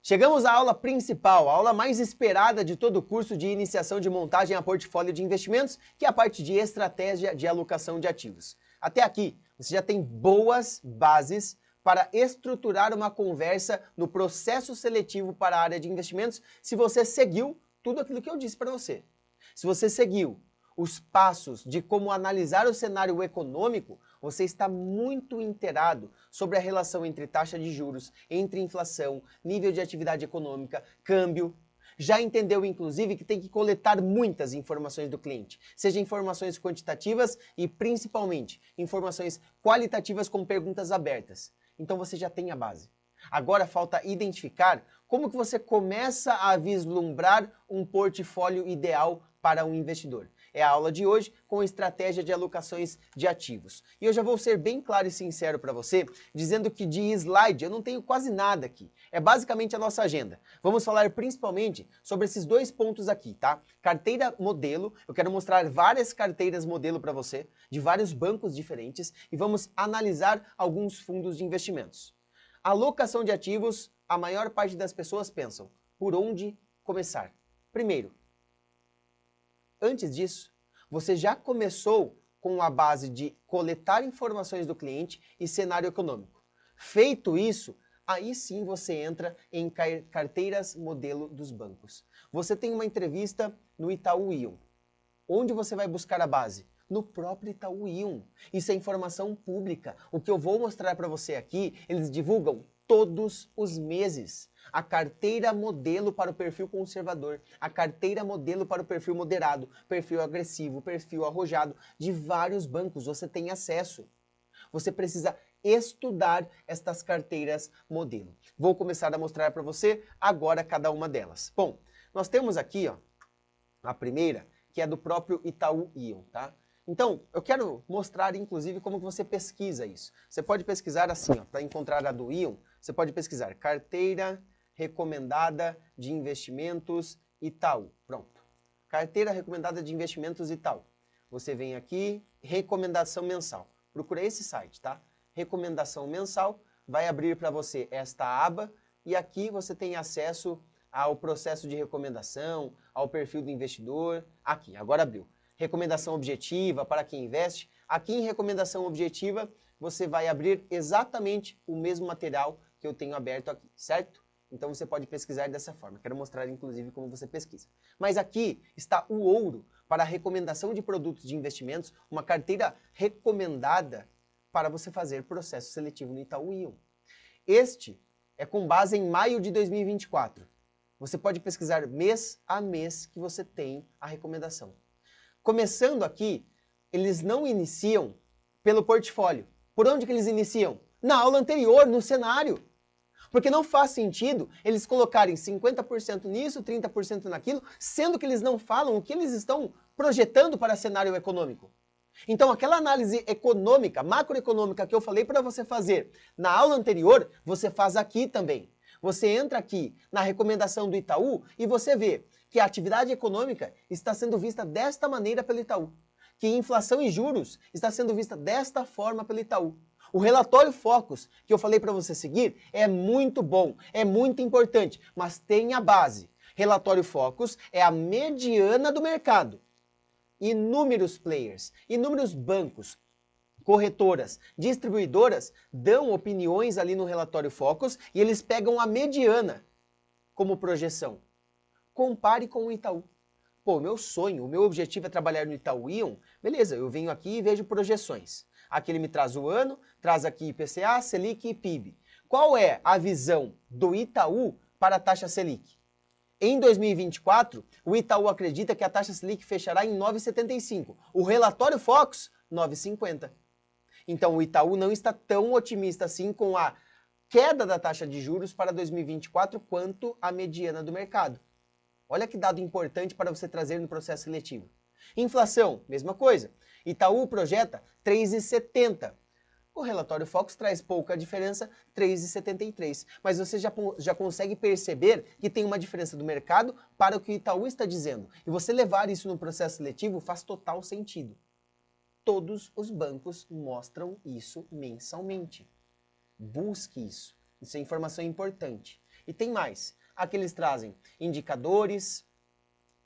Chegamos à aula principal, a aula mais esperada de todo o curso de iniciação de montagem a portfólio de investimentos, que é a parte de estratégia de alocação de ativos. Até aqui, você já tem boas bases para estruturar uma conversa no processo seletivo para a área de investimentos, se você seguiu tudo aquilo que eu disse para você. Se você seguiu os passos de como analisar o cenário econômico, você está muito inteirado sobre a relação entre taxa de juros, entre inflação, nível de atividade econômica, câmbio. Já entendeu, inclusive, que tem que coletar muitas informações do cliente, seja informações quantitativas e, principalmente, informações qualitativas com perguntas abertas. Então você já tem a base. Agora falta identificar como que você começa a vislumbrar um portfólio ideal para um investidor. É a aula de hoje com estratégia de alocações de ativos. E eu já vou ser bem claro e sincero para você, dizendo que de slide eu não tenho quase nada aqui. É basicamente a nossa agenda. Vamos falar principalmente sobre esses dois pontos aqui, tá? Carteira modelo, eu quero mostrar várias carteiras modelo para você, de vários bancos diferentes, e vamos analisar alguns fundos de investimentos. Alocação de ativos, a maior parte das pessoas pensam, por onde começar? Primeiro, antes disso, você já começou com a base de coletar informações do cliente e cenário econômico. Feito isso, aí sim você entra em carteiras modelo dos bancos. Você tem uma entrevista no Itaú Ion. Onde você vai buscar a base? No próprio Itaú Ion. Isso é informação pública. O que eu vou mostrar para você aqui, eles divulgam todos os meses. A carteira modelo para o perfil conservador, a carteira modelo para o perfil moderado, perfil agressivo, perfil arrojado, de vários bancos você tem acesso. Você precisa estudar estas carteiras modelo. Vou começar a mostrar para você agora cada uma delas. Bom, nós temos aqui, ó, a primeira, que é do próprio Itaú Ion, tá? Então, eu quero mostrar, inclusive, como que você pesquisa isso. Você pode pesquisar assim, ó, para encontrar a do Ion, você pode pesquisar carteira recomendada de investimentos Itaú. Pronto. Carteira recomendada de investimentos Itaú. Você vem aqui, recomendação mensal. Procura esse site, tá? Recomendação mensal, vai abrir para você esta aba e aqui você tem acesso ao processo de recomendação, ao perfil do investidor. Aqui, agora abriu. Recomendação objetiva para quem investe. Aqui em recomendação objetiva, você vai abrir exatamente o mesmo material que eu tenho aberto aqui, certo? Então você pode pesquisar dessa forma. Quero mostrar, inclusive, como você pesquisa. Mas aqui está o ouro para a recomendação de produtos de investimentos, uma carteira recomendada para você fazer processo seletivo no Itaú Ion. Este é com base em maio de 2024. Você pode pesquisar mês a mês que você tem a recomendação. Começando aqui, eles não iniciam pelo portfólio. Por onde que eles iniciam? Na aula anterior, no cenário. Porque não faz sentido eles colocarem 50% nisso, 30% naquilo, sendo que eles não falam o que eles estão projetando para cenário econômico. Então, aquela análise econômica, macroeconômica que eu falei para você fazer na aula anterior, você faz aqui também. Você entra aqui na recomendação do Itaú e você vê que a atividade econômica está sendo vista desta maneira pelo Itaú, que inflação e juros está sendo vista desta forma pelo Itaú. O relatório Focus, que eu falei para você seguir, é muito bom, é muito importante, mas tem a base. Relatório Focus é a mediana do mercado. Inúmeros players, inúmeros bancos, corretoras, distribuidoras dão opiniões ali no relatório Focus e eles pegam a mediana como projeção. Compare com o Itaú. Pô, meu sonho, o meu objetivo é trabalhar no Itaú Ion. Beleza, eu venho aqui e vejo projeções. Aqui ele me traz o ano, traz aqui IPCA, Selic e PIB. Qual é a visão do Itaú para a taxa Selic? Em 2024, o Itaú acredita que a taxa Selic fechará em 9,75. O relatório Focus, 9,50. Então o Itaú não está tão otimista assim com a queda da taxa de juros para 2024 quanto a mediana do mercado. Olha que dado importante para você trazer no processo seletivo. Inflação, mesma coisa. Itaú projeta 3,70. O relatório Focus traz pouca diferença, 3,73. Mas você já consegue perceber que tem uma diferença do mercado para o que o Itaú está dizendo. E você levar isso no processo seletivo faz total sentido. Todos os bancos mostram isso mensalmente. Busque isso. Isso é informação importante. E tem mais. Aqui eles trazem indicadores,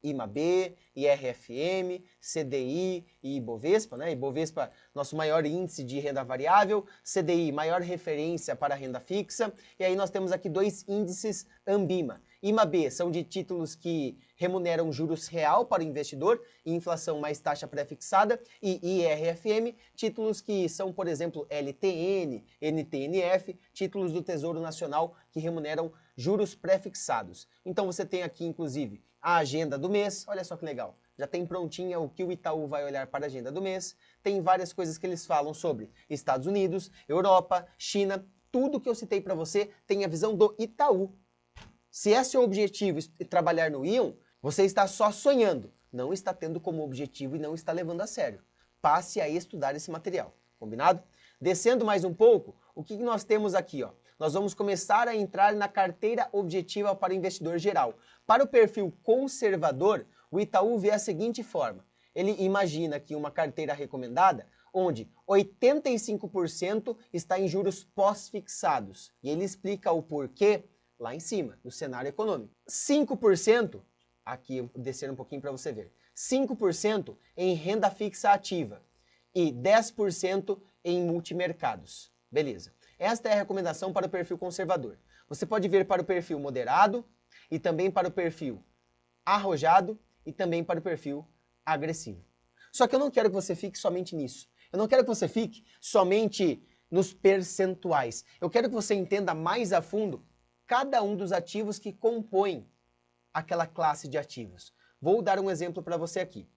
IMAB, IRFM, CDI e Ibovespa, né? Ibovespa, nosso maior índice de renda variável, CDI, maior referência para a renda fixa, e aí nós temos aqui dois índices Ambima. IMAB são de títulos que remuneram juros real para o investidor, inflação mais taxa pré-fixada, e IRFM, títulos que são, por exemplo, LTN, NTNF, títulos do Tesouro Nacional que remuneram juros pré-fixados. Então você tem aqui, inclusive, a agenda do mês, olha só que legal, já tem prontinha o que o Itaú vai olhar para a agenda do mês, tem várias coisas que eles falam sobre Estados Unidos, Europa, China, tudo que eu citei para você tem a visão do Itaú. Se é seu objetivo trabalhar no Íon, você está só sonhando, não está tendo como objetivo e não está levando a sério. Passe a estudar esse material, combinado? Descendo mais um pouco, o que nós temos aqui, ó? Nós vamos começar a entrar na carteira objetiva para o investidor geral. Para o perfil conservador, o Itaú vê a seguinte forma. Ele imagina aqui uma carteira recomendada, onde 85% está em juros pós-fixados. E ele explica o porquê lá em cima, no cenário econômico. 5%, aqui descendo um pouquinho para você ver, 5% em renda fixa ativa e 10% em multimercados. Beleza. Esta é a recomendação para o perfil conservador. Você pode ver para o perfil moderado e também para o perfil arrojado e também para o perfil agressivo. Só que eu não quero que você fique somente nisso. Eu não quero que você fique somente nos percentuais. Eu quero que você entenda mais a fundo cada um dos ativos que compõem aquela classe de ativos. Vou dar um exemplo para você aqui.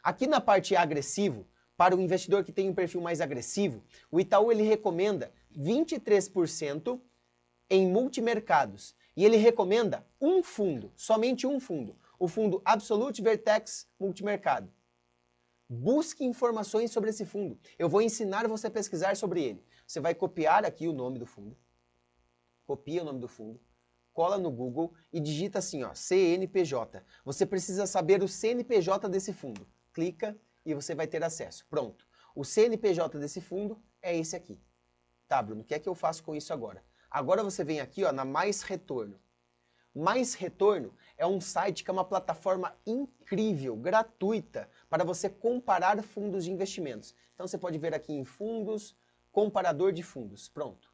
Aqui na parte agressivo, para o investidor que tem um perfil mais agressivo, o Itaú ele recomenda 23% em multimercados. E ele recomenda um fundo, somente um fundo, o fundo Absolute Vertex Multimercado. Busque informações sobre esse fundo. Eu vou ensinar você a pesquisar sobre ele. Você vai copiar aqui o nome do fundo, copia o nome do fundo, cola no Google e digita assim, ó, CNPJ. Você precisa saber o CNPJ desse fundo. Clica e você vai ter acesso. Pronto. O CNPJ desse fundo é esse aqui. Tá, Bruno, o que é que eu faço com isso agora? Agora você vem aqui, ó, na Mais Retorno. Mais Retorno é um site que é uma plataforma incrível, gratuita, para você comparar fundos de investimentos. Então você pode ver aqui em fundos, comparador de fundos. Pronto.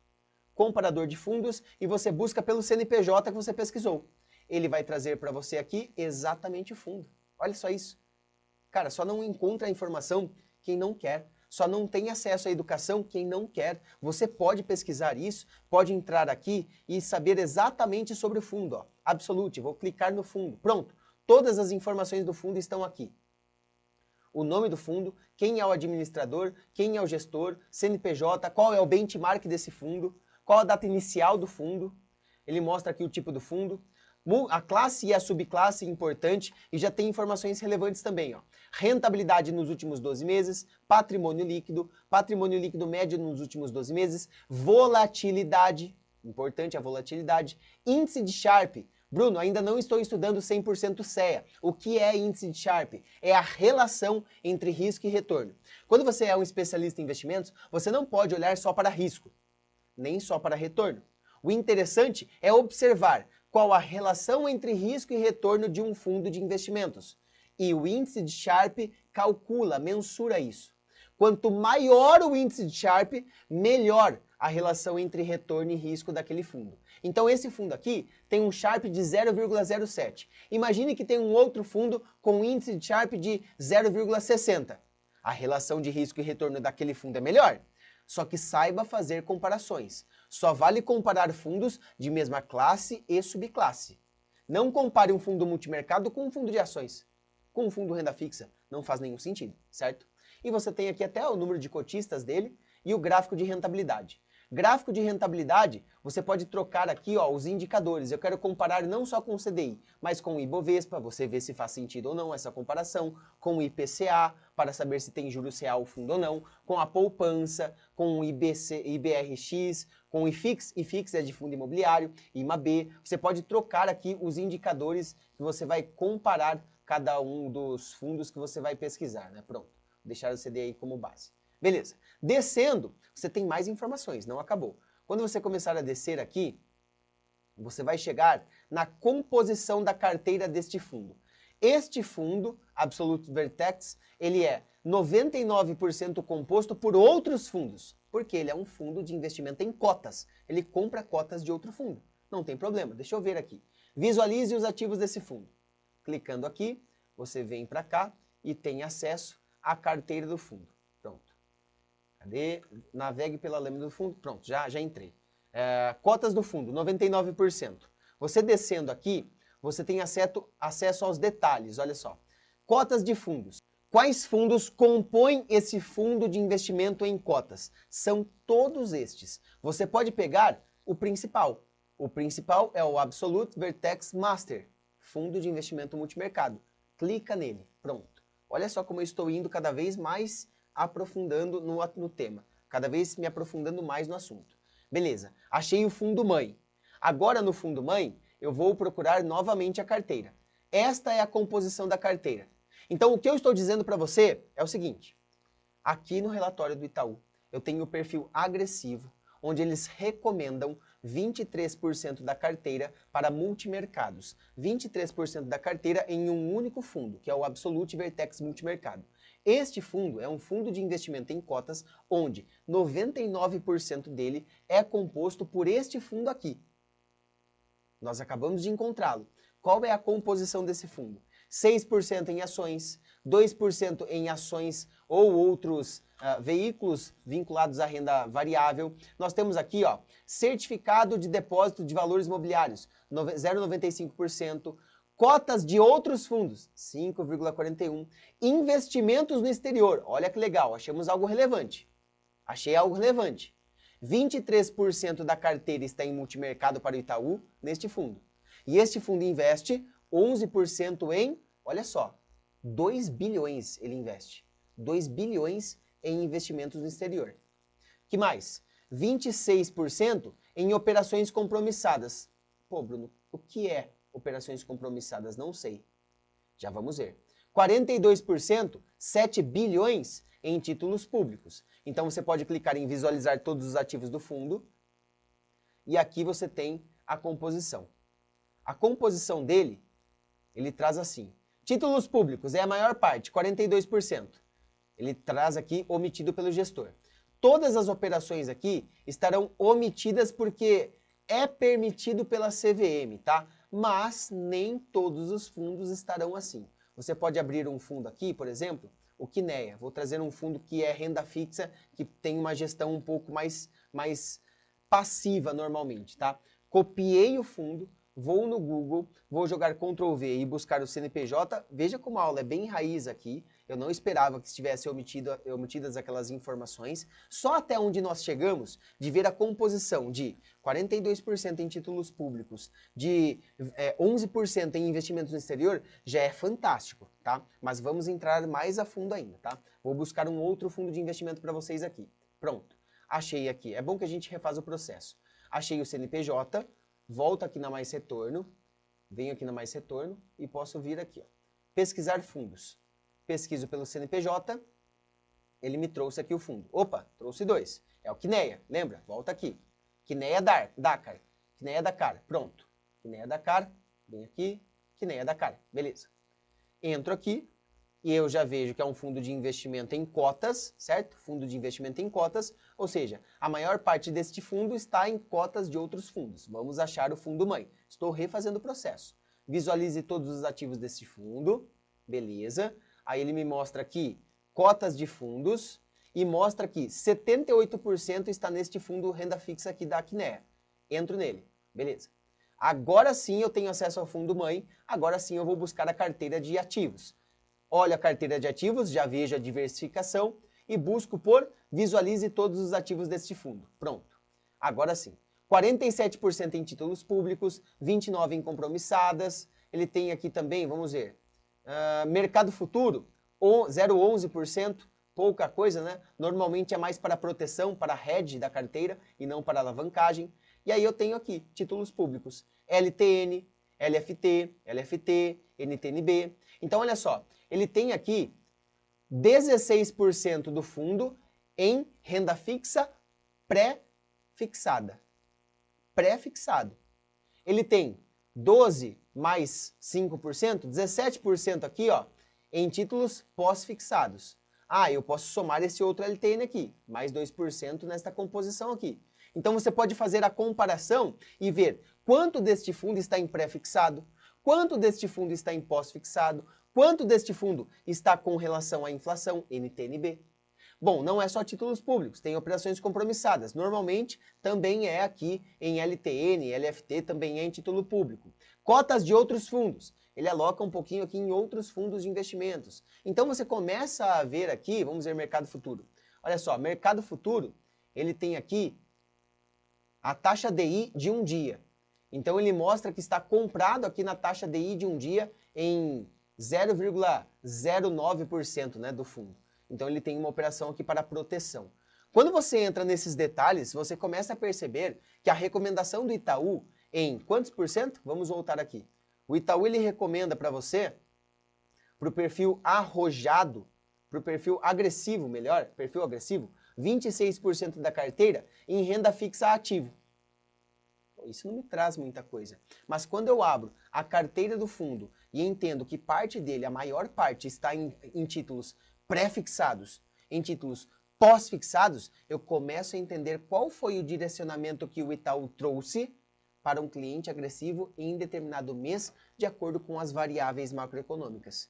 Comparador de fundos e você busca pelo CNPJ que você pesquisou. Ele vai trazer para você aqui exatamente o fundo. Olha só isso. Cara, só não encontra a informação quem não quer. Só não tem acesso à educação quem não quer. Você pode pesquisar isso, pode entrar aqui e saber exatamente sobre o fundo. Ó. Absolute, vou clicar no fundo. Pronto, todas as informações do fundo estão aqui. O nome do fundo, quem é o administrador, quem é o gestor, CNPJ, qual é o benchmark desse fundo, qual a data inicial do fundo. Ele mostra aqui o tipo do fundo. A classe e a subclasse importante e já tem informações relevantes também. Ó. Rentabilidade nos últimos 12 meses, patrimônio líquido médio nos últimos 12 meses, volatilidade, importante a volatilidade, índice de Sharpe. Bruno, ainda não estou estudando 100% CEA. O que é índice de Sharpe? É a relação entre risco e retorno. Quando você é um especialista em investimentos, você não pode olhar só para risco, nem só para retorno. O interessante é observar qual a relação entre risco e retorno de um fundo de investimentos. E o índice de Sharpe calcula, mensura isso. Quanto maior o índice de Sharpe, melhor a relação entre retorno e risco daquele fundo. Então esse fundo aqui tem um Sharpe de 0,07. Imagine que tem um outro fundo com um índice de Sharpe de 0,60. A relação de risco e retorno daquele fundo é melhor. Só que saiba fazer comparações. Só vale comparar fundos de mesma classe e subclasse. Não compare um fundo multimercado com um fundo de ações. Com um fundo renda fixa. Não faz nenhum sentido, certo? E você tem aqui até o número de cotistas dele e o gráfico de rentabilidade. Gráfico de rentabilidade, você pode trocar aqui ó, os indicadores. Eu quero comparar não só com o CDI, mas com o Ibovespa, você vê se faz sentido ou não essa comparação, com o IPCA, para saber se tem juros real o fundo ou não, com a poupança, com o IBRX, com o IFIX, IFIX é de fundo imobiliário, IMAB. Você pode trocar aqui os indicadores que você vai comparar cada um dos fundos que você vai pesquisar, né? Pronto, vou deixar o CDI como base. Beleza. Descendo, você tem mais informações, não acabou. Quando você começar a descer aqui, você vai chegar na composição da carteira deste fundo. Este fundo, Absolute Vertex, ele é 99% composto por outros fundos, porque ele é um fundo de investimento em cotas. Ele compra cotas de outro fundo. Não tem problema, deixa eu ver aqui. Visualize os ativos desse fundo. Clicando aqui, você vem para cá e tem acesso à carteira do fundo. Pronto. Cadê? Navegue pela lâmina do fundo. Pronto, já entrei. Cotas do fundo, 99%. Você descendo aqui, você tem acesso aos detalhes, olha só. Cotas de fundos. Quais fundos compõem esse fundo de investimento em cotas? São todos estes. Você pode pegar o principal. O principal é o Absolute Vertex Master, fundo de investimento multimercado. Clica nele, pronto. Olha só como eu estou indo cada vez mais aprofundando no tema. Cada vez me aprofundando mais no assunto. Beleza, achei o fundo mãe. Agora no fundo mãe, eu vou procurar novamente a carteira. Esta é a composição da carteira. Então o que eu estou dizendo para você é o seguinte. Aqui no relatório do Itaú, eu tenho o perfil agressivo, onde eles recomendam 23% da carteira para multimercados. 23% da carteira em um único fundo, que é o Absolute Vertex Multimercado. Este fundo é um fundo de investimento em cotas, onde 99% dele é composto por este fundo aqui. Nós acabamos de encontrá-lo. Qual é a composição desse fundo? 6% em ações, 2% em ações ou outros veículos vinculados à renda variável. Nós temos aqui, ó, certificado de depósito de valores imobiliários, 0,95%. Cotas de outros fundos, 5,41%. Investimentos no exterior, olha que legal, achamos algo relevante. Achei algo relevante. 23% da carteira está em multimercado para o Itaú, neste fundo. E este fundo investe 11% em, olha só, 2 bilhões ele investe. 2 bilhões em investimentos no exterior. Que mais? 26% em operações compromissadas. Pô, Bruno, o que é operações compromissadas? Não sei. Já vamos ver. 42%, 7 bilhões em títulos públicos. Então você pode clicar em visualizar todos os ativos do fundo e aqui você tem a composição. A composição dele, ele traz assim. Títulos públicos é a maior parte, 42%. Ele traz aqui omitido pelo gestor. Todas as operações aqui estarão omitidas porque é permitido pela CVM, tá? Mas nem todos os fundos estarão assim. Você pode abrir um fundo aqui, por exemplo, o Kinea. Vou trazer um fundo que é renda fixa, que tem uma gestão um pouco mais passiva normalmente, tá? Copiei o fundo, vou no Google, vou jogar Ctrl V e buscar o CNPJ. Veja como a aula é bem raiz aqui. Eu não esperava que estivesse omitidas aquelas informações. Só até onde nós chegamos de ver a composição de 42% em títulos públicos, de 11% em investimentos no exterior, já é fantástico, tá? Mas vamos entrar mais a fundo ainda, tá? Vou buscar um outro fundo de investimento para vocês aqui. Pronto. Achei aqui. É bom que a gente refaz o processo. Achei o CNPJ, volto aqui na Mais Retorno, venho aqui na Mais Retorno e posso vir aqui, ó, pesquisar fundos. Pesquiso pelo CNPJ, ele me trouxe aqui o fundo. Opa, trouxe dois. É o Kinea, lembra? Volta aqui. Kinea Dakar. Kinea Dakar, pronto. Kinea Dakar, vem aqui, Kinea Dakar, beleza. Entro aqui e eu já vejo que é um fundo de investimento em cotas, certo? Fundo de investimento em cotas, ou seja, a maior parte deste fundo está em cotas de outros fundos. Vamos achar o fundo mãe. Estou refazendo o processo. Visualize todos os ativos desse fundo, beleza. Aí ele me mostra aqui cotas de fundos e mostra que 78% está neste fundo renda fixa aqui da Kinea. Entro nele, beleza. Agora sim eu tenho acesso ao fundo mãe, agora sim eu vou buscar a carteira de ativos. Olho a carteira de ativos, já vejo a diversificação e busco por visualize todos os ativos deste fundo. Pronto. Agora sim. 47% em títulos públicos, 29% em compromissadas. Ele tem aqui também, vamos ver, mercado futuro, 0,11%, pouca coisa, né? Normalmente é mais para proteção, para hedge da carteira e não para alavancagem. E aí eu tenho aqui títulos públicos, LTN, LFT, LFT, NTNB. Então olha só, ele tem aqui 16% do fundo em renda fixa pré-fixada. Pré-fixado. ele tem 12 mais 5%, 17% aqui, ó, em títulos pós-fixados. Ah, eu posso somar esse outro LTN aqui, mais 2% nesta composição aqui. Então você pode fazer a comparação e ver quanto deste fundo está em pré-fixado, quanto deste fundo está em pós-fixado, quanto deste fundo está com relação à inflação, NTNB. Bom, não é só títulos públicos, tem operações compromissadas. Normalmente também é aqui em LTN, LFT, também é em título público. Cotas de outros fundos. Ele aloca um pouquinho aqui em outros fundos de investimentos. Então você começa a ver aqui, vamos ver mercado futuro. Olha só, mercado futuro, ele tem aqui a taxa DI de um dia. Então ele mostra que está comprado aqui na taxa DI de um dia em 0,09%, né, do fundo. Então ele tem uma operação aqui para proteção. Quando você entra nesses detalhes, você começa a perceber que a recomendação do Itaú em quantos por cento? Vamos voltar aqui. O Itaú ele recomenda para você, para o perfil arrojado, para o perfil agressivo, melhor, perfil agressivo, 26% da carteira em renda fixa ativo. Isso não me traz muita coisa. Mas quando eu abro a carteira do fundo e entendo que parte dele, a maior parte, está em títulos pré-fixados, em títulos pós-fixados, eu começo a entender qual foi o direcionamento que o Itaú trouxe para um cliente agressivo em determinado mês, de acordo com as variáveis macroeconômicas.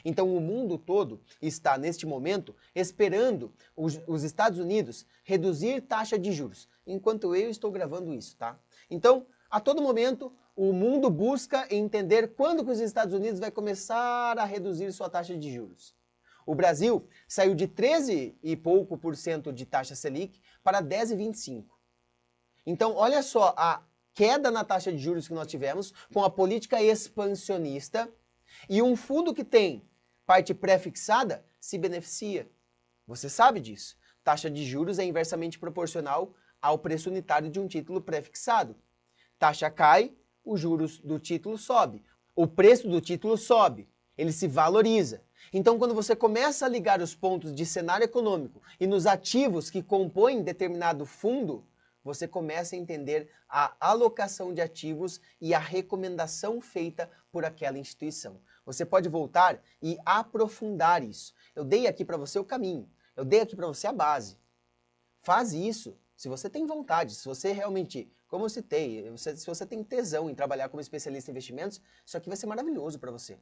Então o mundo todo está, neste momento, esperando os Estados Unidos reduzir taxa de juros, enquanto eu estou gravando isso, tá? Então, a todo momento, o mundo busca entender quando que os Estados Unidos vai começar a reduzir sua taxa de juros. O Brasil saiu de 13 e pouco por cento de taxa Selic para 10,25. Então, olha só a queda na taxa de juros que nós tivemos com a política expansionista e um fundo que tem parte pré-fixada se beneficia. Você sabe disso. Taxa de juros é inversamente proporcional ao preço unitário de um título pré-fixado. Taxa cai, os juros do título sobe. O preço do título sobe, ele se valoriza. Então, quando você começa a ligar os pontos de cenário econômico e nos ativos que compõem determinado fundo, você começa a entender a alocação de ativos e a recomendação feita por aquela instituição. Você pode voltar e aprofundar isso. Eu dei aqui para você o caminho, eu dei aqui para você a base. Faz isso se você tem vontade, se você realmente, como eu citei, se você tem tesão em trabalhar como especialista em investimentos, isso aqui vai ser maravilhoso para você.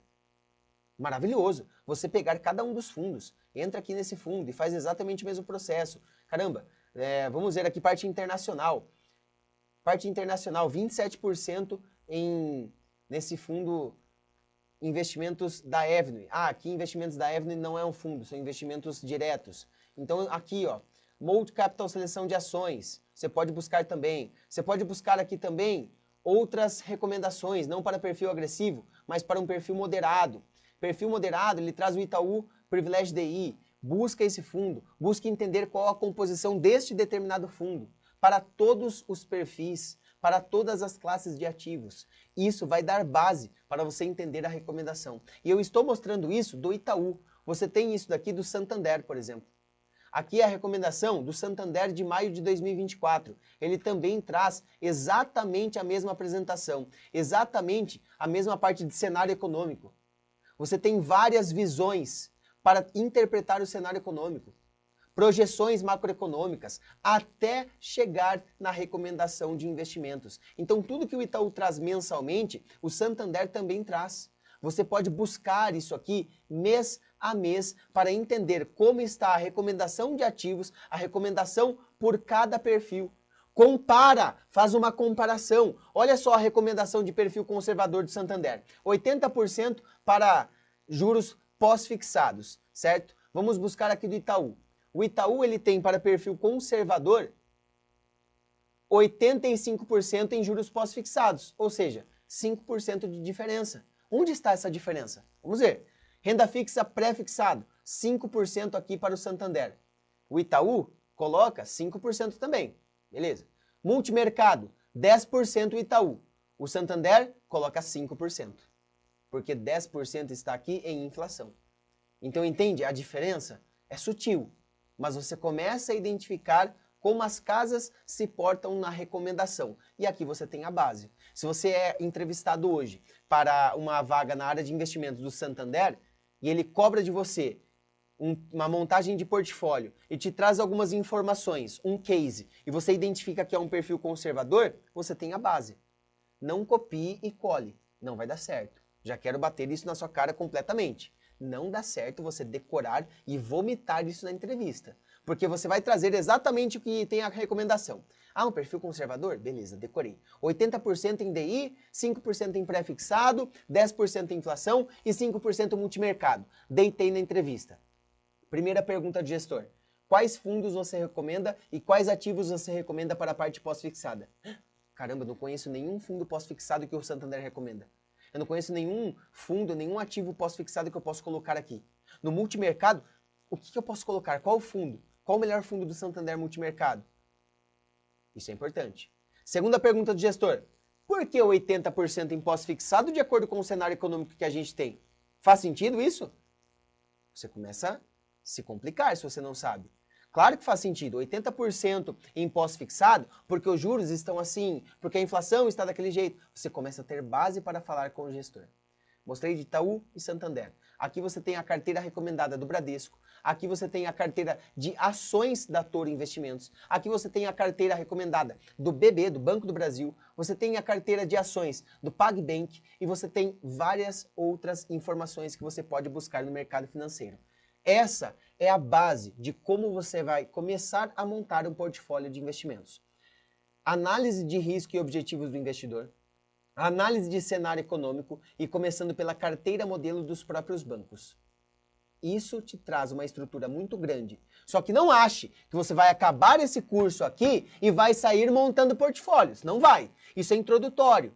Maravilhoso. Você pegar cada um dos fundos, entra aqui nesse fundo e faz exatamente o mesmo processo. Caramba, vamos ver aqui parte internacional. Parte internacional, 27% nesse fundo investimentos da Avenue. Ah, aqui investimentos da Avenue não é um fundo, são investimentos diretos. Então aqui, ó, Multicapital seleção de ações, você pode buscar também. Você pode buscar aqui também outras recomendações, não para perfil agressivo, mas para um perfil moderado. Perfil moderado, ele traz o Itaú Privilégio DI. Busca esse fundo, busca entender qual a composição deste determinado fundo, para todos os perfis, para todas as classes de ativos. Isso vai dar base para você entender a recomendação. E eu estou mostrando isso do Itaú. Você tem isso daqui do Santander, por exemplo. Aqui é a recomendação do Santander de maio de 2024. Ele também traz exatamente a mesma apresentação, exatamente a mesma parte de cenário econômico. Você tem várias visões para interpretar o cenário econômico, projeções macroeconômicas, até chegar na recomendação de investimentos. Então tudo que o Itaú traz mensalmente, o Santander também traz. Você pode buscar isso aqui mês a mês para entender como está a recomendação de ativos, a recomendação por cada perfil. Compara, faz uma comparação. Olha só a recomendação de perfil conservador do Santander. 80% para juros pós-fixados, certo? Vamos buscar aqui do Itaú. O Itaú ele tem para perfil conservador 85% em juros pós-fixados, ou seja, 5% de diferença. Onde está essa diferença? Vamos ver. Renda fixa pré-fixado, 5% aqui para o Santander. O Itaú coloca 5% também, beleza. Multimercado, 10% o Itaú. O Santander coloca 5%, porque 10% está aqui em inflação. Então entende? A diferença é sutil, mas você começa a identificar como as casas se portam na recomendação. E aqui você tem a base. Se você é entrevistado hoje para uma vaga na área de investimentos do Santander e ele cobra de você uma montagem de portfólio e te traz algumas informações, um case, e você identifica que é um perfil conservador, você tem a base. Não copie e cole, não vai dar certo. Já quero bater isso na sua cara completamente. Não dá certo você decorar e vomitar isso na entrevista. Porque você vai trazer exatamente o que tem a recomendação. Ah, um perfil conservador? Beleza, decorei. 80% em DI, 5% em pré-fixado, 10% em inflação e 5% multimercado. Deitei na entrevista. Primeira pergunta de gestor. Quais fundos você recomenda e quais ativos você recomenda para a parte pós-fixada? Caramba, eu não conheço nenhum fundo pós-fixado que o Santander recomenda. Eu não conheço nenhum fundo, nenhum ativo pós-fixado que eu posso colocar aqui. No multimercado, o que eu posso colocar? Qual fundo? Qual o melhor fundo do Santander multimercado? Isso é importante. Segunda pergunta do gestor. Por que 80% em pós-fixado de acordo com o cenário econômico que a gente tem? Faz sentido isso? Você começa a se complicar se você não sabe. Claro que faz sentido, 80% em pós-fixado, porque os juros estão assim, porque a inflação está daquele jeito. Você começa a ter base para falar com o gestor. Mostrei de Itaú e Santander. Aqui você tem a carteira recomendada do Bradesco. Aqui você tem a carteira de ações da Toro Investimentos. Aqui você tem a carteira recomendada do BB, do Banco do Brasil. Você tem a carteira de ações do PagBank. E você tem várias outras informações que você pode buscar no mercado financeiro. Essa é a base de como você vai começar a montar um portfólio de investimentos. Análise de risco e objetivos do investidor, análise de cenário econômico e começando pela carteira modelo dos próprios bancos. Isso te traz uma estrutura muito grande. Só que não ache que você vai acabar esse curso aqui e vai sair montando portfólios. Não vai. Isso é introdutório.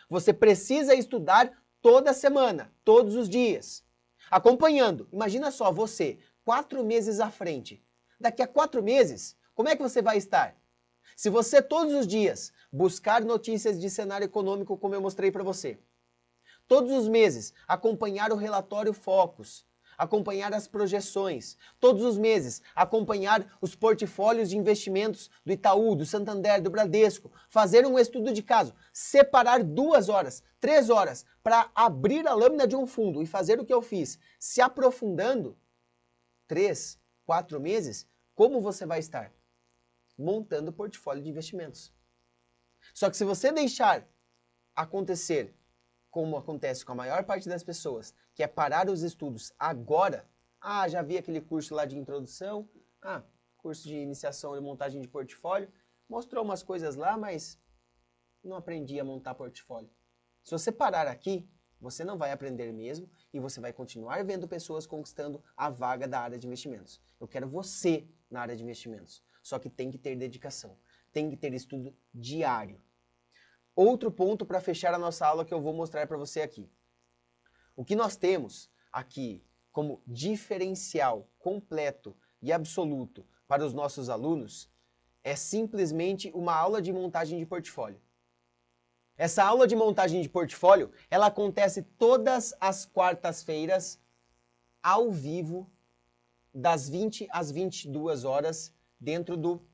Você precisa estudar toda semana, todos os dias. Acompanhando. Imagina só você, 4 meses à frente. Daqui a 4 meses, como é que você vai estar? Se você todos os dias buscar notícias de cenário econômico, como eu mostrei para você, todos os meses acompanhar o relatório Focus, acompanhar as projeções, todos os meses acompanhar os portfólios de investimentos do Itaú, do Santander, do Bradesco, fazer um estudo de caso, separar 2 horas, 3 horas para abrir a lâmina de um fundo e fazer o que eu fiz, se aprofundando, 3, 4 meses, como você vai estar? Montando portfólio de investimentos. Só que se você deixar acontecer como acontece com a maior parte das pessoas, que é parar os estudos agora, já vi aquele curso lá de introdução, curso de iniciação e montagem de portfólio, mostrou umas coisas lá, mas não aprendi a montar portfólio. Se você parar aqui, você não vai aprender mesmo e você vai continuar vendo pessoas conquistando a vaga da área de investimentos. Eu quero você na área de investimentos, só que tem que ter dedicação, tem que ter estudo diário. Outro ponto para fechar a nossa aula que eu vou mostrar para você aqui. O que nós temos aqui como diferencial completo e absoluto para os nossos alunos é simplesmente uma aula de montagem de portfólio. Essa aula de montagem de portfólio, ela acontece todas as quartas-feiras ao vivo, das 20 às 22 horas, dentro do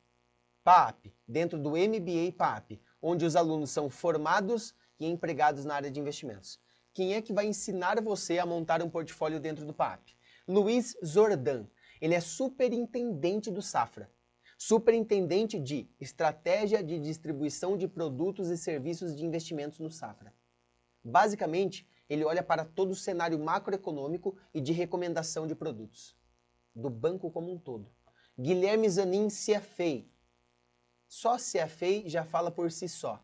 PAP, dentro do MBA PAP, onde os alunos são formados e empregados na área de investimentos. Quem é que vai ensinar você a montar um portfólio dentro do PAP? Luiz Zordan. Ele é superintendente do Safra. Superintendente de Estratégia de Distribuição de Produtos e Serviços de Investimentos no Safra. Basicamente, ele olha para todo o cenário macroeconômico e de recomendação de produtos, do banco como um todo. Guilherme Zanin, CFA. Só CFA já fala por si só.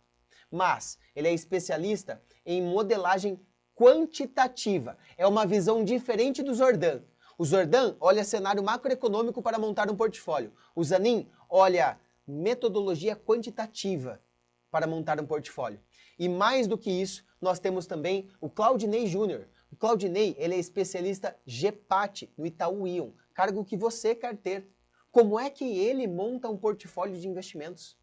Mas ele é especialista em modelagem quantitativa. É uma visão diferente do Zordan. O Zordan olha cenário macroeconômico para montar um portfólio. O Zanin olha metodologia quantitativa para montar um portfólio. E mais do que isso, nós temos também o Claudinei Júnior. O Claudinei, ele é especialista GPAT no Itaú Ion, cargo que você quer ter. Como é que ele monta um portfólio de investimentos?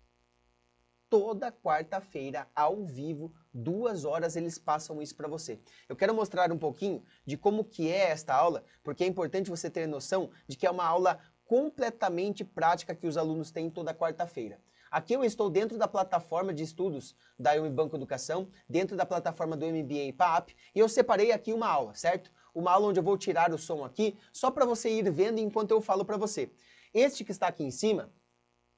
Toda quarta-feira, ao vivo, 2 horas, eles passam isso para você. Eu quero mostrar um pouquinho de como que é esta aula, porque é importante você ter noção de que é uma aula completamente prática que os alunos têm toda quarta-feira. Aqui eu estou dentro da plataforma de estudos da Eu Me Banco Educação, dentro da plataforma do MBA PAP, e eu separei aqui uma aula, certo? Uma aula onde eu vou tirar o som aqui, só para você ir vendo enquanto eu falo para você. Este que está aqui em cima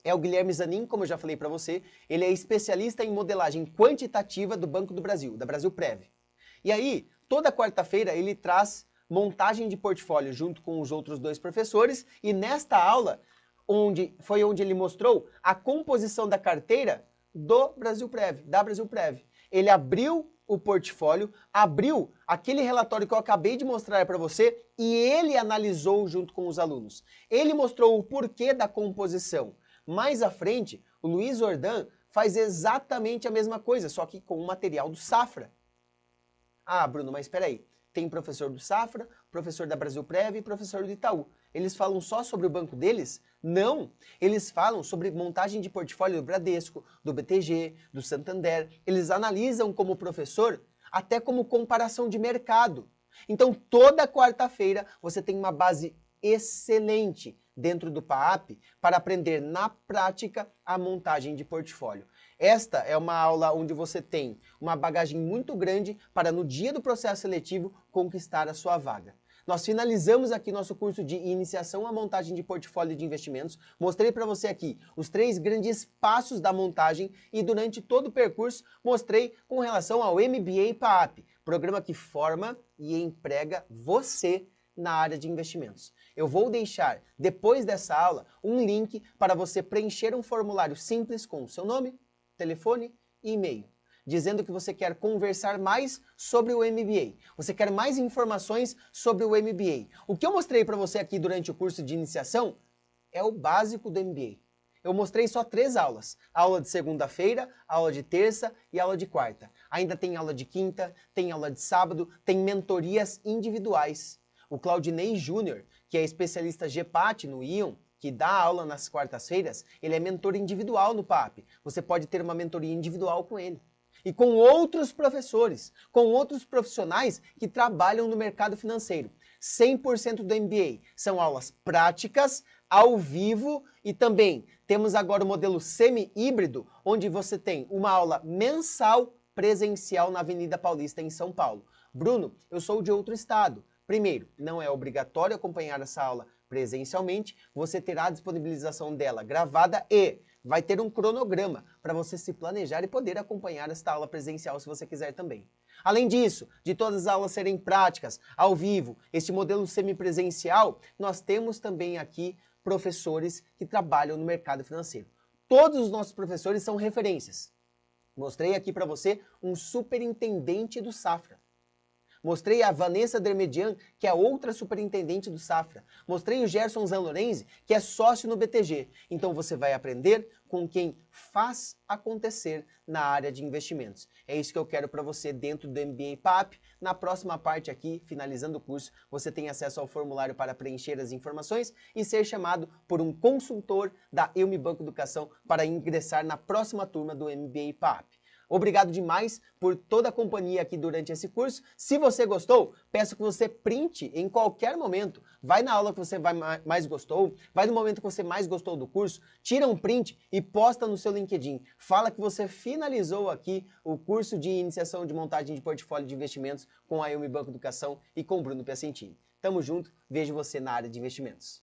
é o Guilherme Zanin, como eu já falei para você, ele é especialista em modelagem quantitativa do Banco do Brasil, da Brasilprev. E aí, toda quarta-feira ele traz montagem de portfólio junto com os outros dois professores, e nesta aula foi onde ele mostrou a composição da carteira do Brasilprev, da Brasilprev. Ele abriu o portfólio, abriu aquele relatório que eu acabei de mostrar para você e ele analisou junto com os alunos. Ele mostrou o porquê da composição. Mais à frente, o Luiz Ordan faz exatamente a mesma coisa, só que com o material do Safra. Ah, Bruno, mas espera aí. Tem professor do Safra, professor da Brasilprev e professor do Itaú. Eles falam só sobre o banco deles? Não! Eles falam sobre montagem de portfólio do Bradesco, do BTG, do Santander. Eles analisam como professor, até como comparação de mercado. Então, toda quarta-feira você tem uma base excelente dentro do PAAP para aprender na prática a montagem de portfólio. Esta é uma aula onde você tem uma bagagem muito grande para no dia do processo seletivo conquistar a sua vaga. Nós finalizamos aqui nosso curso de iniciação à montagem de portfólio de investimentos. Mostrei para você aqui os 3 grandes passos da montagem e durante todo o percurso mostrei com relação ao MBA PAAP, programa que forma e emprega você na área de investimentos. Eu vou deixar, depois dessa aula, um link para você preencher um formulário simples com o seu nome, telefone e e-mail, dizendo que você quer conversar mais sobre o MBA. Você quer mais informações sobre o MBA. O que eu mostrei para você aqui durante o curso de iniciação é o básico do MBA. Eu mostrei só 3 aulas. Aula de segunda-feira, aula de terça e aula de quarta. Ainda tem aula de quinta, tem aula de sábado, tem mentorias individuais. O Claudinei Júnior, que é especialista GPAT no Ion, que dá aula nas quartas-feiras, ele é mentor individual no PAP. Você pode ter uma mentoria individual com ele. E com outros professores, com outros profissionais que trabalham no mercado financeiro. 100% do MBA são aulas práticas, ao vivo, e também temos agora o modelo semi-híbrido, onde você tem uma aula mensal presencial na Avenida Paulista, em São Paulo. Bruno, eu sou de outro estado. Primeiro, não é obrigatório acompanhar essa aula presencialmente, você terá a disponibilização dela gravada e vai ter um cronograma para você se planejar e poder acompanhar esta aula presencial se você quiser também. Além disso, de todas as aulas serem práticas, ao vivo, este modelo semipresencial, nós temos também aqui professores que trabalham no mercado financeiro. Todos os nossos professores são referências. Mostrei aqui para você um superintendente do Safra. Mostrei a Vanessa Dermedian, que é outra superintendente do Safra. Mostrei o Gerson Zanlorenzi, que é sócio no BTG. Então você vai aprender com quem faz acontecer na área de investimentos. É isso que eu quero para você dentro do MBA PAP. Na próxima parte aqui, finalizando o curso, você tem acesso ao formulário para preencher as informações e ser chamado por um consultor da Eu Me Banco Educação para ingressar na próxima turma do MBA PAP. Obrigado demais por toda a companhia aqui durante esse curso. Se você gostou, peço que você printe em qualquer momento. Vai na aula que você mais gostou, vai no momento que você mais gostou do curso, tira um print e posta no seu LinkedIn. Fala que você finalizou aqui o curso de iniciação de montagem de portfólio de investimentos com a Eu Me Banco Educação e com o Bruno Piacentini. Tamo junto, vejo você na área de investimentos.